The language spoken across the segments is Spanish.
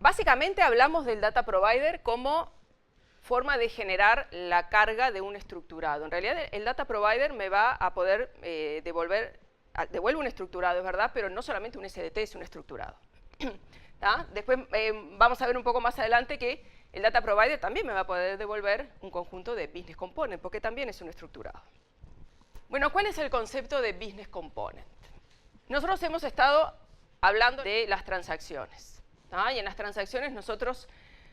Básicamente hablamos del data provider como forma de generar la carga de un estructurado. En realidad el data provider me va a poder devuelve un estructurado, es verdad, pero no solamente un SDT, es un estructurado. Después vamos a ver un poco más adelante que el data provider también me va a poder devolver un conjunto de business component, porque también es un estructurado. Bueno, ¿cuál es el concepto de business component? Nosotros hemos estado hablando de las transacciones, y en las transacciones nosotros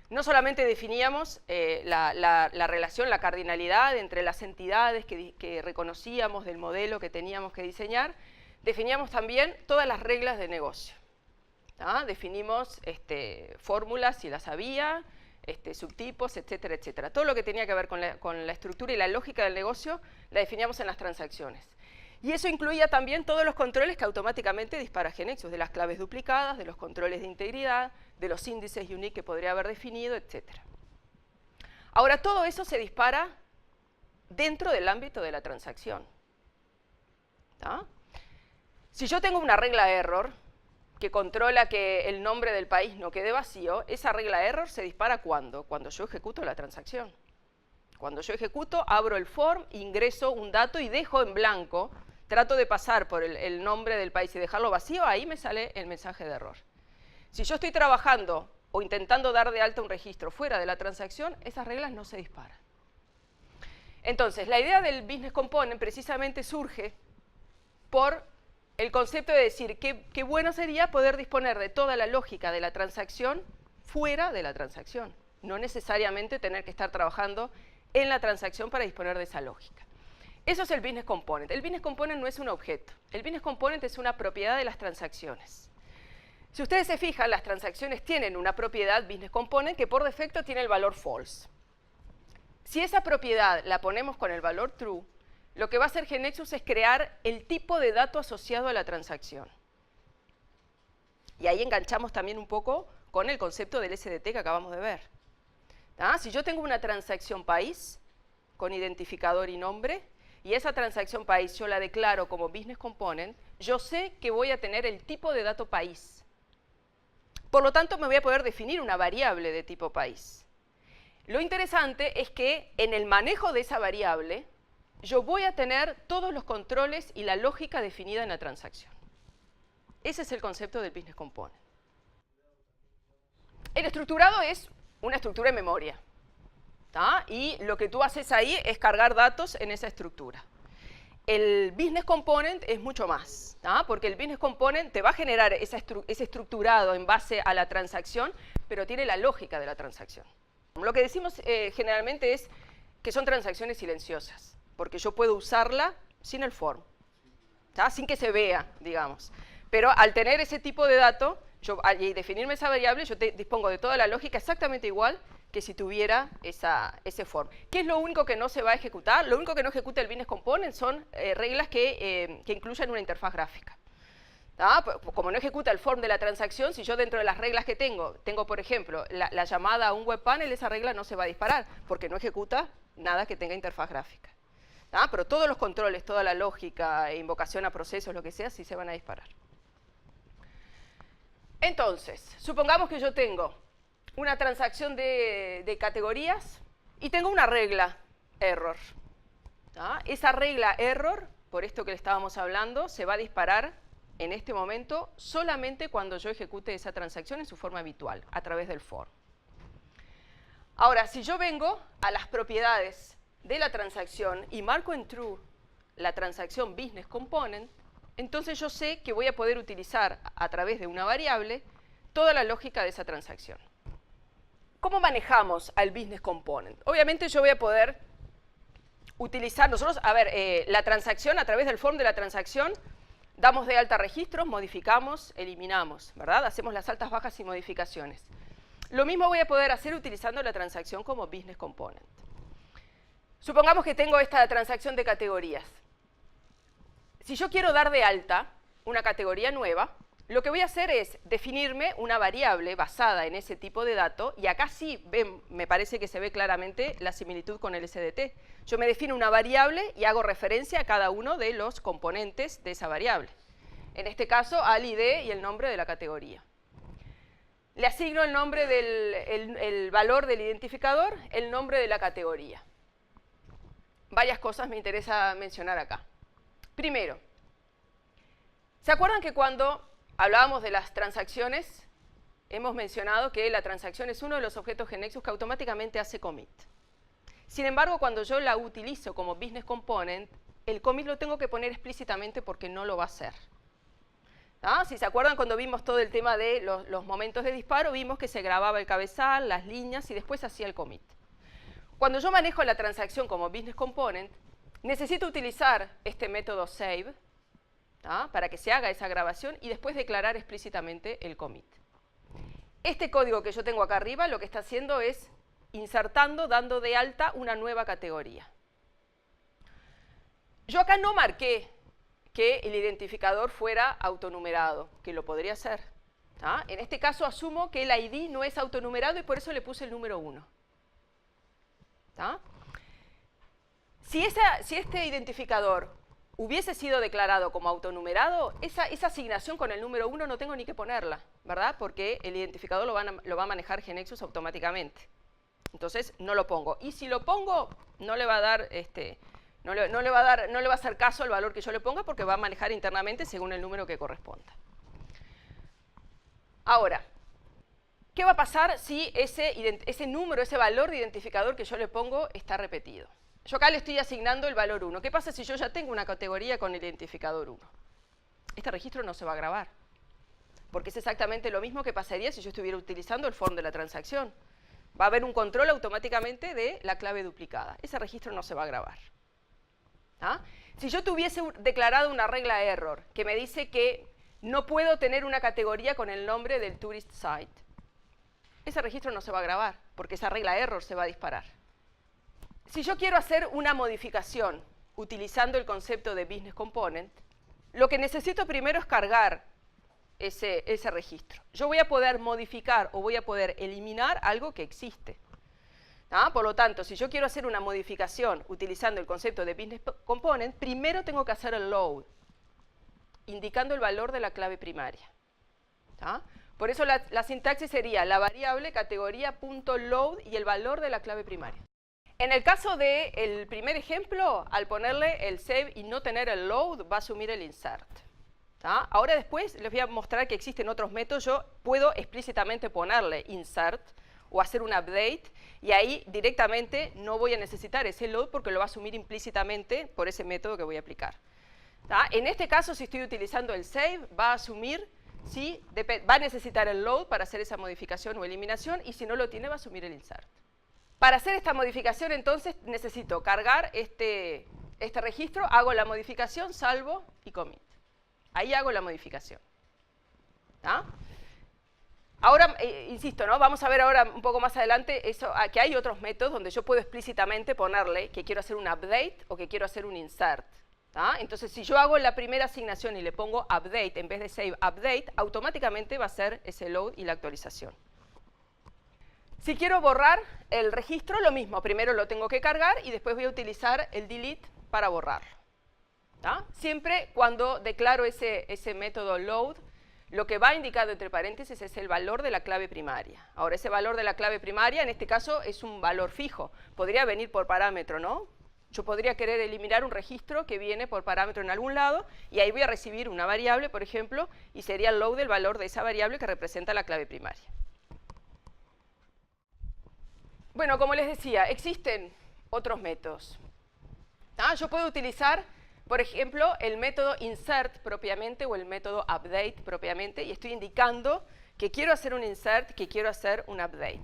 no solamente definíamos la relación, la cardinalidad entre las entidades que reconocíamos del modelo que teníamos que diseñar, definíamos también todas las reglas de negocio. Definimos fórmulas si las había, subtipos, etcétera, etcétera. Todo lo que tenía que ver con la estructura y la lógica del negocio la definíamos en las transacciones. Y eso incluía también todos los controles que automáticamente dispara GeneXus, de las claves duplicadas, de los controles de integridad, de los índices unique que podría haber definido, etcétera. Ahora, todo eso se dispara dentro del ámbito de la transacción. Si yo tengo una regla error que controla que el nombre del país no quede vacío, esa regla error se dispara ¿cuándo? Cuando yo ejecuto la transacción. Cuando yo ejecuto, abro el form, ingreso un dato y dejo en blanco, trato de pasar por el nombre del país y dejarlo vacío, ahí me sale el mensaje de error. Si yo estoy trabajando o intentando dar de alta un registro fuera de la transacción, esas reglas no se disparan. Entonces, la idea del business component precisamente surge por el concepto de decir qué bueno sería poder disponer de toda la lógica de la transacción fuera de la transacción. No necesariamente tener que estar trabajando en la transacción para disponer de esa lógica. Eso es el business component. El business component no es un objeto. El business component es una propiedad de las transacciones. Si ustedes se fijan, las transacciones tienen una propiedad business component que por defecto tiene el valor false. Si esa propiedad la ponemos con el valor true, lo que va a hacer GeneXus es crear el tipo de dato asociado a la transacción. Y ahí enganchamos también un poco con el concepto del SDT que acabamos de ver. Si yo tengo una transacción país con identificador y nombre, y esa transacción país yo la declaro como business component, yo sé que voy a tener el tipo de dato país. Por lo tanto, me voy a poder definir una variable de tipo país. Lo interesante es que en el manejo de esa variable, yo voy a tener todos los controles y la lógica definida en la transacción. Ese es el concepto del business component. El estructurado es una estructura en memoria. Y lo que tú haces ahí es cargar datos en esa estructura. El business component es mucho más, porque el business component te va a generar ese estructurado en base a la transacción, pero tiene la lógica de la transacción. Lo que decimos generalmente es que son transacciones silenciosas, porque yo puedo usarla sin el form, sin que se vea, digamos. Pero al tener ese tipo de dato, y definirme esa variable, yo dispongo de toda la lógica exactamente igual que si tuviera ese form. ¿Qué es lo único que no se va a ejecutar? Lo único que no ejecuta el business component son reglas que incluyan una interfaz gráfica. Como no ejecuta el form de la transacción, si yo dentro de las reglas que tengo por ejemplo, la llamada a un web panel, esa regla no se va a disparar, porque no ejecuta nada que tenga interfaz gráfica. Pero todos los controles, toda la lógica, invocación a procesos, lo que sea, sí se van a disparar. Entonces, supongamos que yo tengo una transacción de categorías y tengo una regla error. Esa regla error, por esto que le estábamos hablando, se va a disparar en este momento solamente cuando yo ejecute esa transacción en su forma habitual, a través del for. Ahora, si yo vengo a las propiedades de la transacción y marco en true la transacción business component, entonces yo sé que voy a poder utilizar a través de una variable toda la lógica de esa transacción. ¿Cómo manejamos al business component? Obviamente yo voy a poder utilizar, nosotros, la transacción, a través del form de la transacción, damos de alta registros, modificamos, eliminamos, ¿verdad? Hacemos las altas, bajas y modificaciones. Lo mismo voy a poder hacer utilizando la transacción como business component. Supongamos que tengo esta transacción de categorías. Si yo quiero dar de alta una categoría nueva, lo que voy a hacer es definirme una variable basada en ese tipo de dato, y acá sí me parece que se ve claramente la similitud con el SDT. Yo me defino una variable y hago referencia a cada uno de los componentes de esa variable. En este caso, al ID y el nombre de la categoría. le asigno el nombre el valor del identificador, el nombre de la categoría. Varias cosas me interesa mencionar acá. Primero, ¿se acuerdan que cuando hablábamos de las transacciones, hemos mencionado que la transacción es uno de los objetos GeneXus que automáticamente hace commit? Sin embargo, cuando yo la utilizo como business component, el commit lo tengo que poner explícitamente porque no lo va a hacer. ¿Ah? Si se acuerdan, cuando vimos todo el tema de los momentos de disparo, vimos que se grababa el cabezal, las líneas y después hacía el commit. Cuando yo manejo la transacción como business component, necesito utilizar este método save, ¿ah?, para que se haga esa grabación y después declarar explícitamente el commit. Este código que yo tengo acá arriba lo que está haciendo es insertando, dando de alta una nueva categoría. Yo acá no marqué que el identificador fuera autonumerado, que lo podría hacer. ¿Ah? En este caso asumo que el ID no es autonumerado y por eso le puse el número 1. ¿Ah? Si este identificador hubiese sido declarado como autonumerado, esa asignación con el número 1 no tengo ni que ponerla, ¿verdad? Porque el identificador lo va a manejar GeneXus automáticamente. Entonces no lo pongo. Y si lo pongo, no le va a dar no le va a hacer caso al valor que yo le ponga porque va a manejar internamente según el número que corresponda. Ahora, ¿qué va a pasar si ese número, ese valor de identificador que yo le pongo está repetido? Yo acá le estoy asignando el valor 1. ¿Qué pasa si yo ya tengo una categoría con el identificador 1? Este registro no se va a grabar, porque es exactamente lo mismo que pasaría si yo estuviera utilizando el form de la transacción. Va a haber un control automáticamente de la clave duplicada. Ese registro no se va a grabar. ¿Ah? Si yo tuviese declarado una regla error que me dice que no puedo tener una categoría con el nombre del tourist site, ese registro no se va a grabar, porque esa regla error se va a disparar. Si yo quiero hacer una modificación utilizando el concepto de business component, lo que necesito primero es cargar ese registro. Yo voy a poder modificar o voy a poder eliminar algo que existe. ¿Ah? Por lo tanto, si yo quiero hacer una modificación utilizando el concepto de business component, primero tengo que hacer el load, indicando el valor de la clave primaria. ¿Ah? Por eso la sintaxis sería la variable categoría.load y el valor de la clave primaria. En el caso del primer ejemplo, al ponerle el save y no tener el load, va a asumir el insert. ¿Ah? Ahora después les voy a mostrar que existen otros métodos. Yo puedo explícitamente ponerle insert o hacer un update, y ahí directamente no voy a necesitar ese load porque lo va a asumir implícitamente por ese método que voy a aplicar. ¿Ah? En este caso, si estoy utilizando el save, va a asumir, va a necesitar el load para hacer esa modificación o eliminación, y si no lo tiene, va a asumir el insert. Para hacer esta modificación, entonces, necesito cargar este registro, hago la modificación, salvo y commit. Ahí hago la modificación. ¿Ah? Ahora, insisto, ¿no? Vamos a ver ahora un poco más adelante que hay otros métodos donde yo puedo explícitamente ponerle que quiero hacer un update o que quiero hacer un insert. ¿Ah? Entonces, si yo hago la primera asignación y le pongo update en vez de save update, automáticamente va a ser ese load y la actualización. Si quiero borrar el registro, lo mismo. Primero lo tengo que cargar y después voy a utilizar el delete para borrarlo. ¿Ah? Siempre cuando declaro ese método load, lo que va indicado entre paréntesis es el valor de la clave primaria. Ahora, ese valor de la clave primaria, en este caso, es un valor fijo. Podría venir por parámetro, ¿no? Yo podría querer eliminar un registro que viene por parámetro en algún lado, y ahí voy a recibir una variable, por ejemplo, y sería el load del valor de esa variable que representa la clave primaria. Bueno, como les decía, existen otros métodos. Yo puedo utilizar, por ejemplo, el método insert propiamente o el método update propiamente, y estoy indicando que quiero hacer un insert, que quiero hacer un update.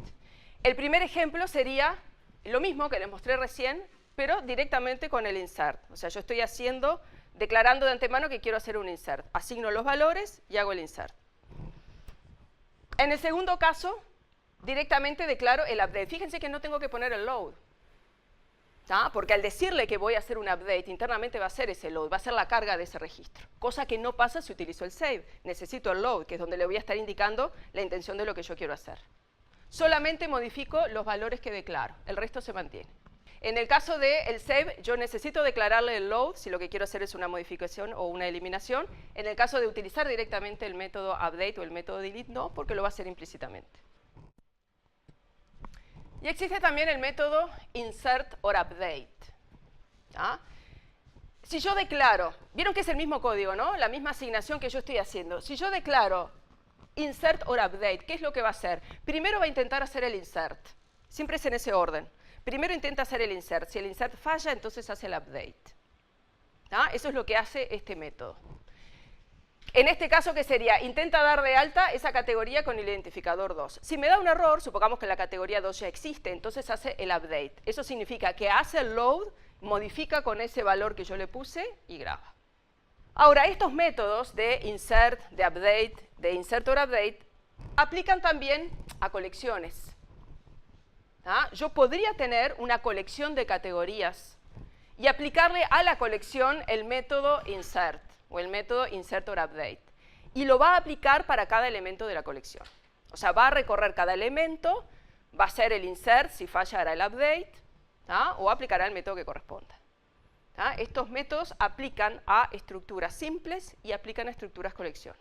El primer ejemplo sería lo mismo que les mostré recién, pero directamente con el insert. O sea, yo estoy declarando de antemano que quiero hacer un insert. Asigno los valores y hago el insert. En el segundo caso, directamente declaro el update. Fíjense que no tengo que poner el load. Porque al decirle que voy a hacer un update, internamente va a ser ese load, va a ser la carga de ese registro. Cosa que no pasa si utilizo el save. Necesito el load, que es donde le voy a estar indicando la intención de lo que yo quiero hacer. Solamente modifico los valores que declaro, el resto se mantiene. En el caso del save, yo necesito declararle el load si lo que quiero hacer es una modificación o una eliminación. En el caso de utilizar directamente el método update o el método delete, no, porque lo va a hacer implícitamente. Y existe también el método insert or update. ¿Ah? Si yo declaro, vieron que es el mismo código, ¿no? La misma asignación que yo estoy haciendo. Si yo declaro insert or update, ¿qué es lo que va a hacer? Primero va a intentar hacer el insert. Siempre es en ese orden. Primero intenta hacer el insert. Si el insert falla, entonces hace el update. ¿Ah? Eso es lo que hace este método. En este caso, ¿qué sería? Intenta dar de alta esa categoría con el identificador 2. Si me da un error, supongamos que la categoría 2 ya existe, entonces hace el update. Eso significa que hace el load, modifica con ese valor que yo le puse y graba. Ahora, estos métodos de insert, de update, de insert or update, aplican también a colecciones. ¿Ah? Yo podría tener una colección de categorías y aplicarle a la colección el método insert o el método insert or update. Y lo va a aplicar para cada elemento de la colección. O sea, va a recorrer cada elemento, va a hacer el insert, si falla hará el update, ¿ah? O aplicará el método que corresponda. ¿Ah? Estos métodos aplican a estructuras simples y aplican a estructuras colección.